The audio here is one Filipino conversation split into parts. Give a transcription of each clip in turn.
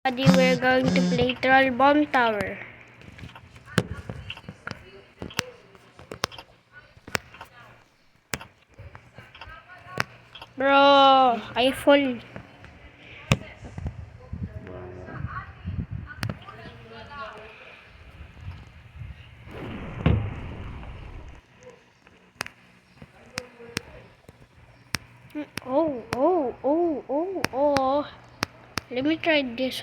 We're going to play Troll Bomb Tower. Bro, I fall. Oh. Let me try this,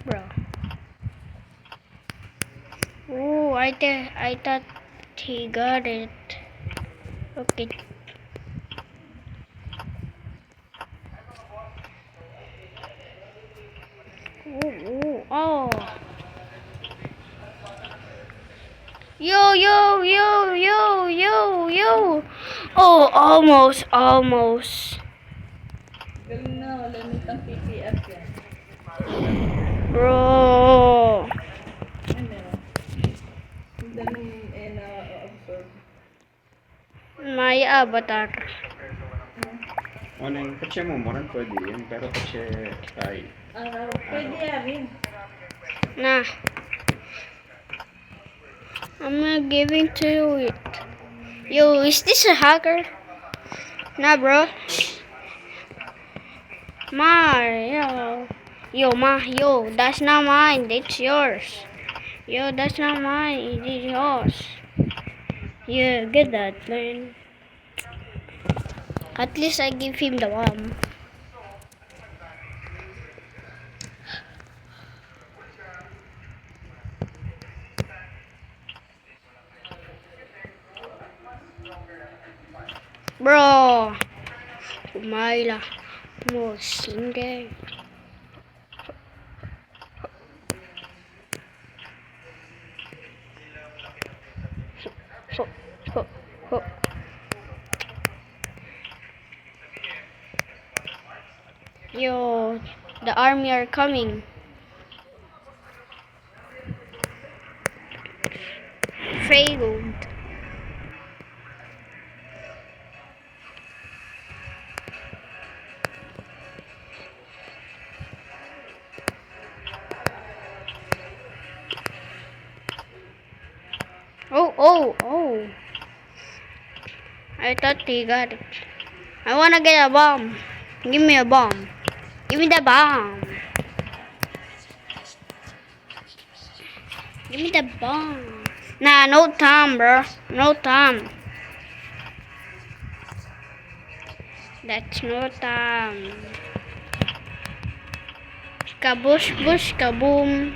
bro. Oh, I thought he got it. Okay. Oh. Yo. Oh, almost. Galing na, wala nitang PPF yan. Bro. Ano? Ang daling na-absorb. My avatar. Ano yung patse mo, moran pwede yun, pero patse tayo. Pwede yarin. Nah. I'm not giving to you it. Yo, is this a hacker? Nah, bro. Yo, that's not mine. That's yours. Yo, that's not mine. It is yours. Yeah, get that, man. At least I give him the bomb. Bro, Umayla, mo singe. Ho. Yo, the army are coming. Failed. Oh. I thought he got it. I wanna get a bomb. Give me a bomb. Give me the bomb. Give me the bomb. Nah, no time, bro. No time. That's no time. Kabush, bush, kaboom.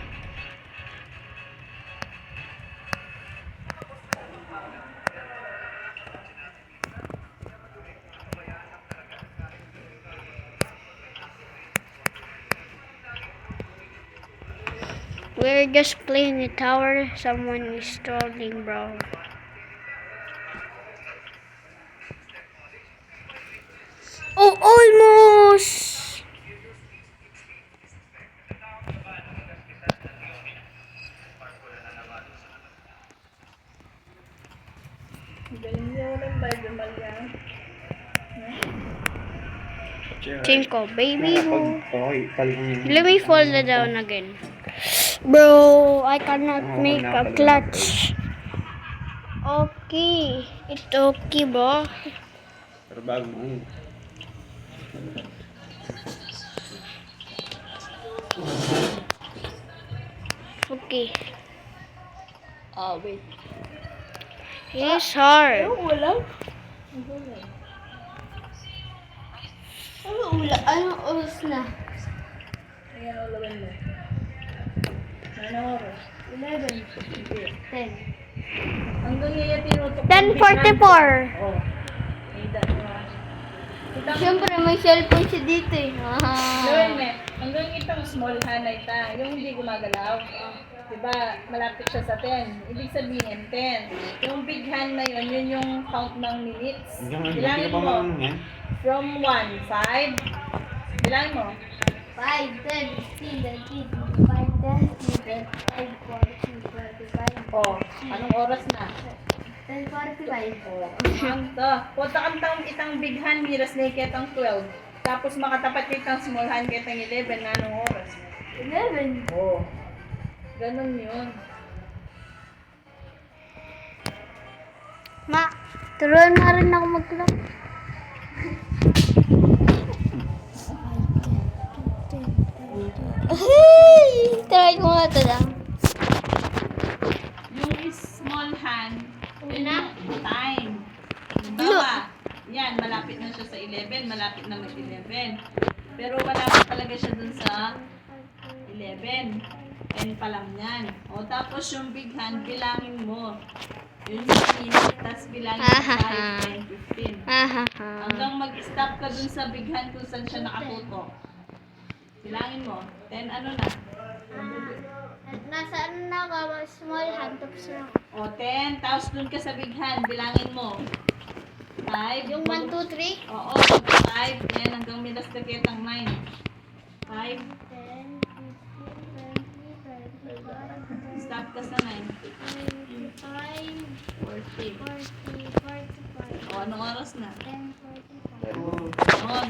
We're just playing the tower. Someone is trolling, bro. Oh, almost! Galing niya, walang Bible yan. Cinco, baby. Okay, Let me fall down again. Bro, I cannot make a clutch. Okay. It's okay, bro. Pero bago mo. Okay. Oh, wait. It's hard. Ulam? Anong oras na? Ayan, ulaban mo. Anong oras? 11. 10. Hanggang yaya tinutok. 10:44. Oh. Siyempre, may cellphone siya dito eh. Gawin mo, hanggang itong small hanay ta, yung hindi gumagalaw. Diba, malapit siya sa 10. Ibig sabihin, 10. Yung big hand na yun, yun yung count ng minutes. Bilangin mo. From 1, 5. Bilangin mo. 5, 10, 15, 20, 25, 10, 5, 4, 3, 25. Oh, anong oras na? 10:45. Oh, ito. Punta kang itang big hand, miras na iketang 12. Tapos makatapat kitang small hand kitang 11 na anong oras. 11. Oo. Ganon yun. Ma, turuan na rin ako mag-clock. Try ko nga ito lang. Yung small hand, yun Una? yung time. Halimbawa, yan, malapit na siya sa 11, malapit na mag-11. Pero malapit talaga siya dun sa 11. 10 pa lang yan. O, tapos yung big hand, bilangin mo. Yun yung minute, tapos bilangin mo 5, 10, 15. Hanggang mag-stop ka dun sa big hand kung saan siya nakatutok. Bilangin mo. 10 ano na? Nasa ano na ako, small hand, tapos na. O, 10. Tapos dun ka sa big hand, bilangin mo. 5. Yung 1, 2, 3. Oo, 5. Yan, hanggang may last target ng 9. 5. 10, 15, 20, 25, Stop ka sa 9. 25, 40. 40, 45, O, anong oras na? 10, 45. On.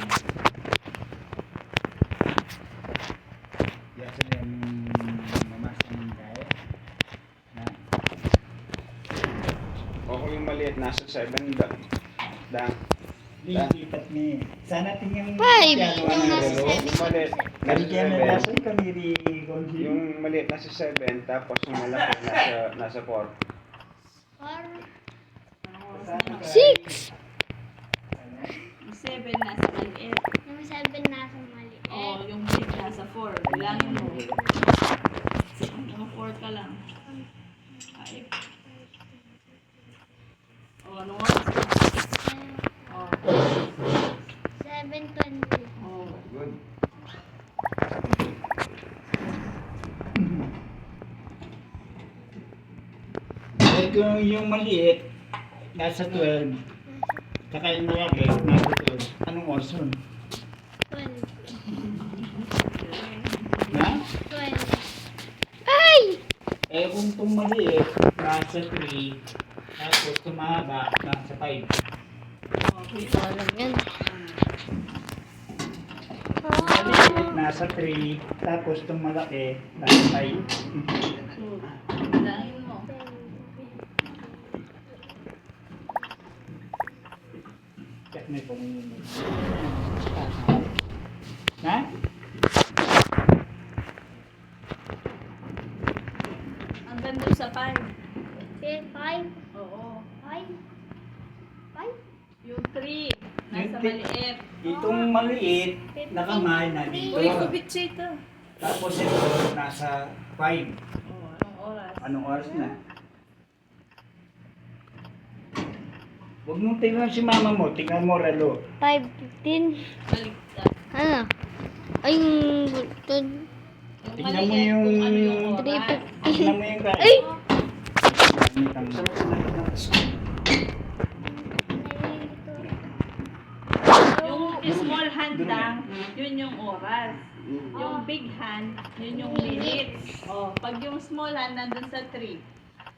Biasa yang memasak kaya. Nah, O kung yung maliit, nasa 7 dang. lipat ni. Sana tingin Five. piano Yung ang nasa relo. Yung maliit, Kami nasa kaya 7. nalasan kami di konsi. Yung maliit, nasa 7. Tapos yung malaki, nasa 4. 6. Yung 7 nasa maliit. Yung 7 nasa maliit. O, yung big nasa 4. Bilangin mo. Hanggang 4 ka lang. 5. O, anong oras na? O, 7:20. o. Good. Eh kung yung maliit, nasa 12. Saka yung malaki, nasa 12. Anong oras yun? 12. Na? 12. Ay! Eh kung itong maliit, nasa 3. Tapos tumahaba, nasa 5. Okay. Alam yan. Maliit, nasa 3. Tapos itong malaki, nasa 5. Bilangin mo. Check na itong... Ha? Hanggang doon sa 5. 5. Oo. 5. 5. Yung 3. Nasa maliit. Itong maliit na kamay na dito. Uy, kubit siya ito. Tapos ito nasa 5. O, anong oras? Anong oras na? Huwag mong tingnan si mama mo, tingnan mo relo. 5:15. Baliktad. Ano? Ay, yung butod. Yung Tingnan mo maliit, yung... kung ano yung oras. Tingnan mo yung kaya. Ay! Yung small hand lang, yun yung oras. Yung big hand, yun yung minutes. O, pag yung small hand nandun sa 3.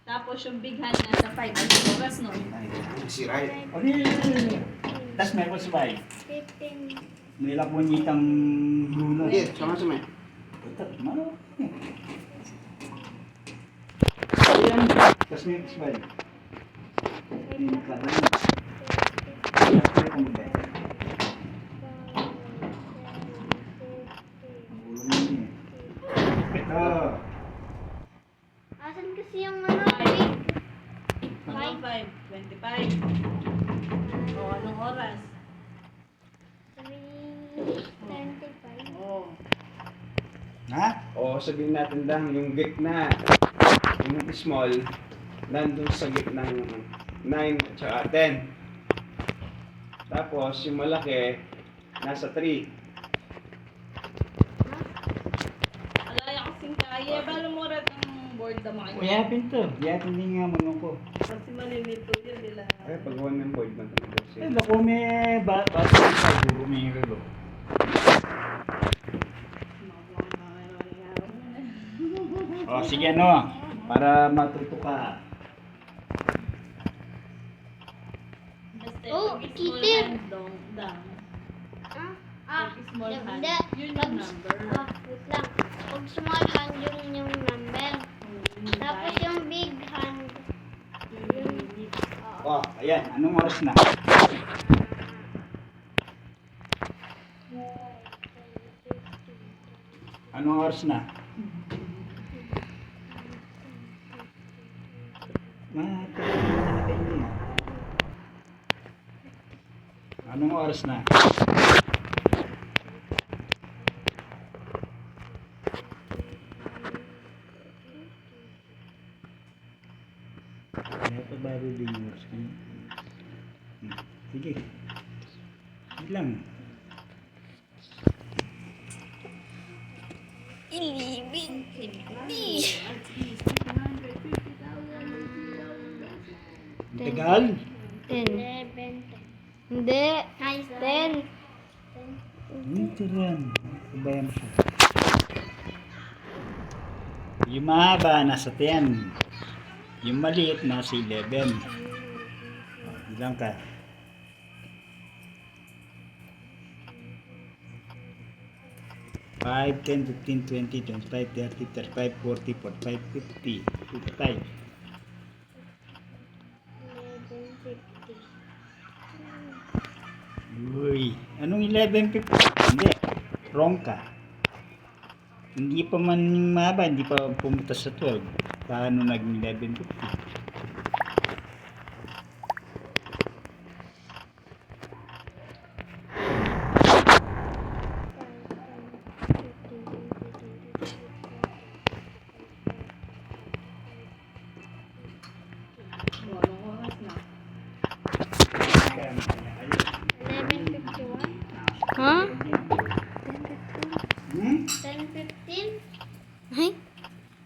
Tapos yung big hand nasa 5. Ano yung oras nun? Si Rai. Tapos meron sa 5. 15. May lapunyitang Bruno. Sige, sama-sama. Ayan. Tapos meron sa 5. Ini kadang. Ito. Asan kasi yung ano? Ano 5? 25. O, anong oras? 3:25. O, Ha? O sabihin natin lang, yung gitna, yung small, nandun sa gitna ng 9 at saka 10. Tapos yung malaki, nasa 3. alaya kasing kaya. Bala mo rin ang board na mga Kuya Pinto. Yapin din nga mo ko. Kasi malinito yun nila. Ay, pag one ng board man talaga Eh, siya. lako may bata sa guru may relo. O, sige ano, para matuto ka. Basta Oh, pag small ikitin. hand down. Ah, Pag small hand, hindi. yun Pag- yung number. Wait lang. Pag small hand yung number. Tapos yung big hand. Oh, ayan. Anong oras na? Anong oras na? Anong oras na? Kaya pa bago din yung oras ko. Sige. Sige lang. 11. Tagal. 11. Hindi. 10. Ito rin. Ibayan siya. Yung mahaba nasa 10. Yung maliit nasa 11. Ilang ka? Five, 10, 15, 20, 25, 30, 35, 40, 45, 50, 55. 11:50. Uy, anong 11.50? Hindi, wrong ka. Hindi pa man mahaba, hindi pa pumunta sa 12. Paano naging 11.50? Huh? Hmm? 10:15? Ay?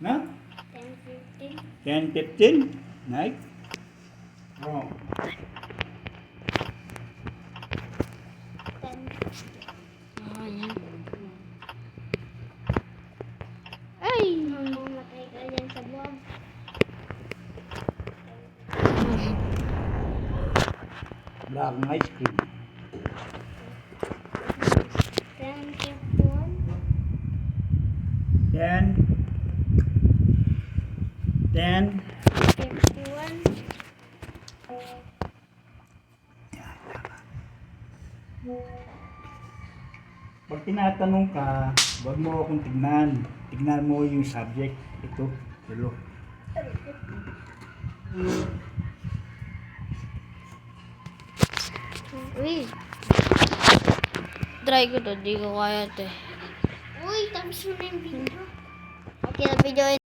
No? 10:15? 10, 15? Right? Wrong. 10. Oh, yan. Ay! Mamatay ka dyan sa buwag. Wala akong ice cream. 10:51? 10, 10, 51? pag tinatanong ka, wag mo akong tignan. Tignan mo yung subject. Ito, dulo. Uy! Try ko to, di ko kaya to. Uy, tapos mo na yung video. Okay, video